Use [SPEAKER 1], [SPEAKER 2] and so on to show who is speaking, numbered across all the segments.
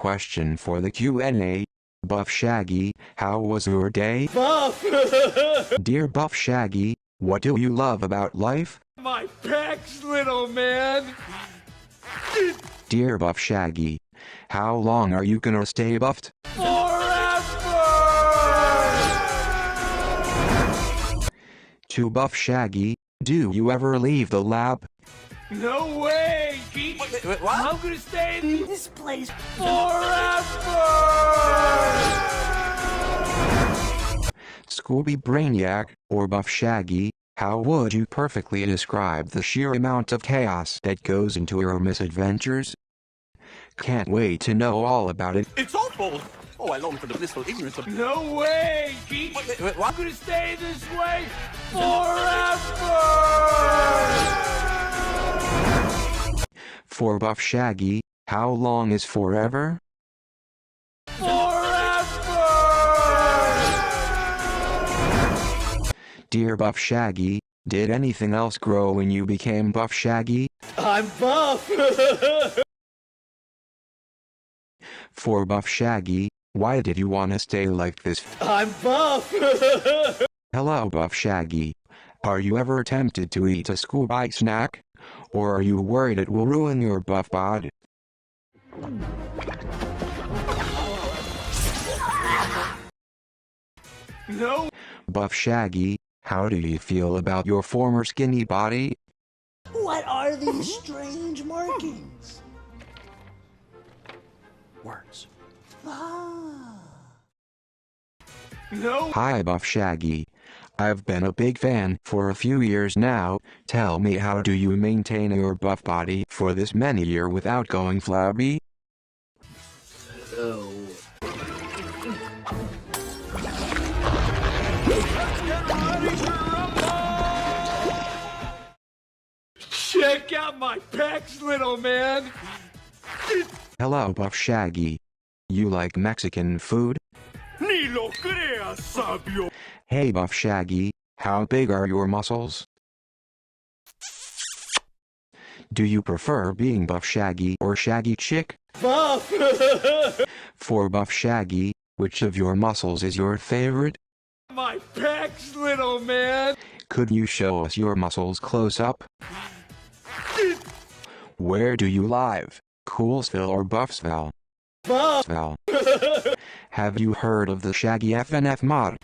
[SPEAKER 1] question for the Q&A. Buff Shaggy, how was your day?
[SPEAKER 2] Buff!
[SPEAKER 1] Dear Buff Shaggy, what do you love about life?
[SPEAKER 2] My pecs, little man!
[SPEAKER 1] Dear Buff Shaggy, how long are you gonna stay buffed?
[SPEAKER 2] Forever!
[SPEAKER 1] To Buff Shaggy, do you ever leave the lab?
[SPEAKER 2] No way, geek!
[SPEAKER 3] Wait, what?
[SPEAKER 2] I'm gonna stay in
[SPEAKER 3] This place.
[SPEAKER 2] forever!
[SPEAKER 1] Scooby Brainiac, or Buff Shaggy, how would you perfectly describe the sheer amount of chaos that goes into your misadventures? Can't wait to know all about it.
[SPEAKER 3] It's awful! Oh, I long for the blissful ignorance of...
[SPEAKER 2] No way, geek!
[SPEAKER 3] Wait,
[SPEAKER 2] I'm
[SPEAKER 3] what?
[SPEAKER 2] gonna stay this way forever!
[SPEAKER 1] For Buff Shaggy, how long is forever?
[SPEAKER 2] Forever!
[SPEAKER 1] Dear Buff Shaggy, did anything else grow when you became Buff Shaggy?
[SPEAKER 2] I'm buff!
[SPEAKER 1] For Buff Shaggy, why did you want to stay like this?
[SPEAKER 2] I'm buff!
[SPEAKER 1] Hello Buff Shaggy. Are you ever tempted to eat a Scooby snack? Or are you worried it will ruin your buff bod?
[SPEAKER 2] No!
[SPEAKER 1] Buff Shaggy, how do you feel about your former skinny body?
[SPEAKER 4] What are these strange markings?
[SPEAKER 3] Words.
[SPEAKER 4] Ah.
[SPEAKER 2] No!
[SPEAKER 1] Hi Buff Shaggy. I've been a big fan for a few years now. Tell me, how do you maintain your buff body for this many years without going flabby?
[SPEAKER 4] Oh.
[SPEAKER 2] Check out my pecs, little man!
[SPEAKER 1] Hello Buff Shaggy. You like Mexican food?
[SPEAKER 2] Ni lo creas, sabio!
[SPEAKER 1] Hey Buff Shaggy, how big are your muscles? Do you prefer being Buff Shaggy or Shaggy Chick?
[SPEAKER 2] Buff!
[SPEAKER 1] For Buff Shaggy, which of your muscles is your favorite?
[SPEAKER 2] My pecs, little man!
[SPEAKER 1] Could you show us your muscles close up? Where do you live? Coolsville or Buffsville?
[SPEAKER 2] Buff!
[SPEAKER 1] Buffsville. Have you heard of the Shaggy FNF mod?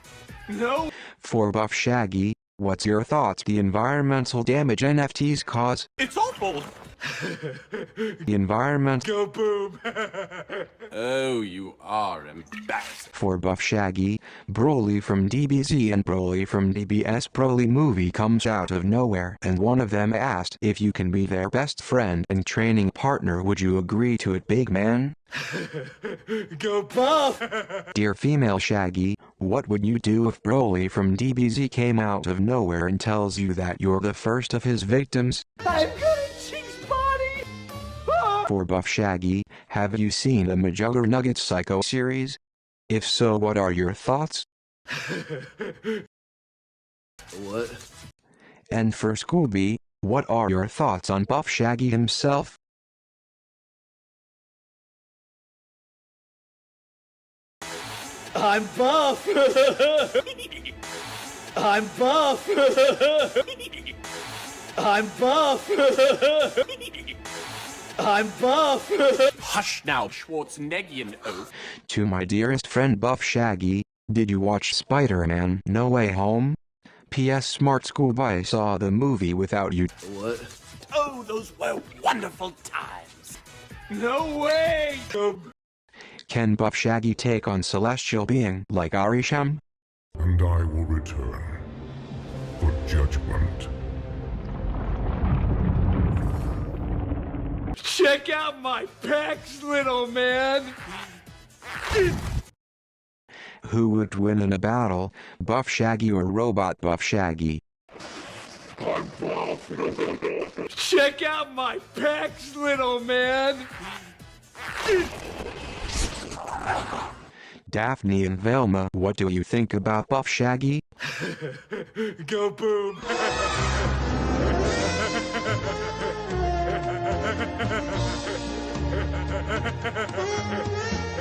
[SPEAKER 2] No!
[SPEAKER 1] For Buff Shaggy, what's your thoughts the environmental damage NFTs cause?
[SPEAKER 3] It's awful!
[SPEAKER 1] The environment.
[SPEAKER 2] Go boom!
[SPEAKER 3] Oh, you are embarrassing.
[SPEAKER 1] For Buff Shaggy, Broly from DBZ and Broly from DBS. Broly movie comes out of nowhere, and one of them asked if you can be their best friend and training partner. Would you agree to it, big man?
[SPEAKER 2] Go Buff!
[SPEAKER 1] Dear female Shaggy, what would you do if Broly from DBZ came out of nowhere and tells you that you're the first of his victims?
[SPEAKER 2] I'm gonna cheese body! Ah!
[SPEAKER 1] For Buff Shaggy, have you seen the Majugger Nuggets Psycho series? If so, what are your thoughts?
[SPEAKER 4] What?
[SPEAKER 1] And for Scooby, what are your thoughts on Buff Shaggy himself?
[SPEAKER 2] I'm buff! I'm buff! I'm buff! I'm buff!
[SPEAKER 3] Hush now, Schwarzeneggian oath.
[SPEAKER 1] To my dearest friend Buff Shaggy, did you watch Spider-Man No Way Home? P.S. Smart Scooby saw the movie without you.
[SPEAKER 4] What?
[SPEAKER 3] Oh, those were wonderful times.
[SPEAKER 2] No way!
[SPEAKER 1] Can Buff Shaggy take on celestial being like Arisham?
[SPEAKER 5] And I will return for judgment.
[SPEAKER 2] Check out my pecs, little man!
[SPEAKER 1] Who would win in a battle, Buff Shaggy or Robot Buff Shaggy?
[SPEAKER 2] Check out my pecs, little man!
[SPEAKER 1] Daphne and Velma, what do you think about Buff Shaggy?
[SPEAKER 2] Go boom!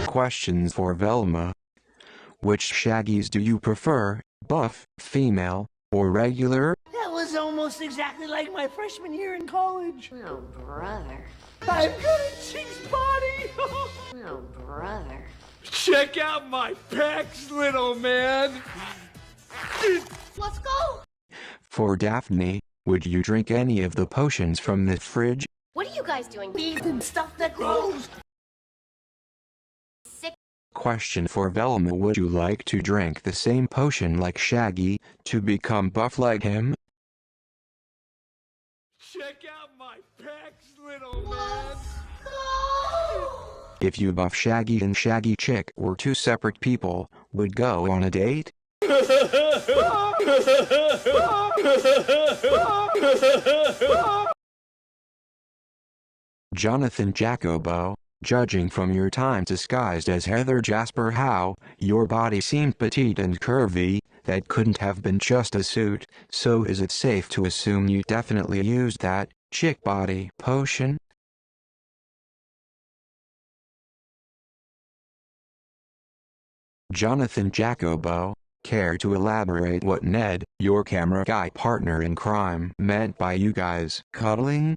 [SPEAKER 1] Questions for Velma. Which Shaggies do you prefer, buff, female, or regular?
[SPEAKER 4] That was almost exactly like my freshman year in college.
[SPEAKER 6] Oh, brother.
[SPEAKER 2] I'm gonna Chick's body!
[SPEAKER 6] Oh, brother.
[SPEAKER 2] Check out my pecs, little man!
[SPEAKER 6] Let's go!
[SPEAKER 1] For Daphne, would you drink any of the potions from the fridge?
[SPEAKER 6] What are you guys doing?
[SPEAKER 4] Eating stuff that grows.
[SPEAKER 6] Sick.
[SPEAKER 1] Question for Velma. Would you like to drink the same potion like Shaggy, to become buff like him?
[SPEAKER 2] Check out my pecs, little man!
[SPEAKER 1] If you Buff Shaggy and Shaggy Chick were two separate people, would go on a date? Jonathan Jacobo, judging from your time disguised as Heather Jasper Howe, your body seemed petite and curvy. That couldn't have been just a suit, so is it safe to assume you definitely used that chick body potion? Jonathan Jacobo, care to elaborate what Ned, your camera guy partner in crime, meant by you guys cuddling?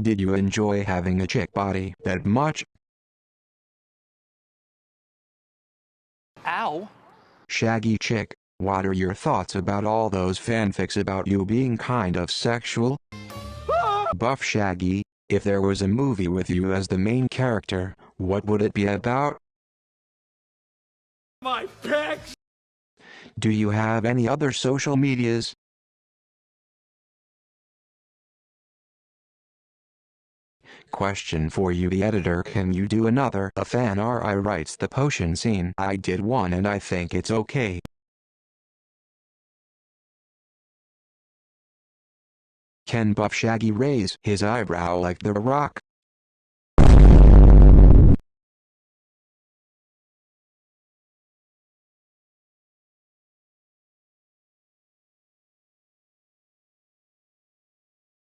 [SPEAKER 1] Did you enjoy having a chick body that much?
[SPEAKER 7] Ow.
[SPEAKER 1] Shaggy Chick, what are your thoughts about all those fanfics about you being kind of sexual? Buff Shaggy, if there was a movie with you as the main character, what would it be about?
[SPEAKER 2] My pecs!
[SPEAKER 1] Do you have any other social medias? Question for you, the editor. Can you do another? A fan RI writes the potion scene. I did one and I think it's okay. Can Buff Shaggy raise his eyebrow like The Rock?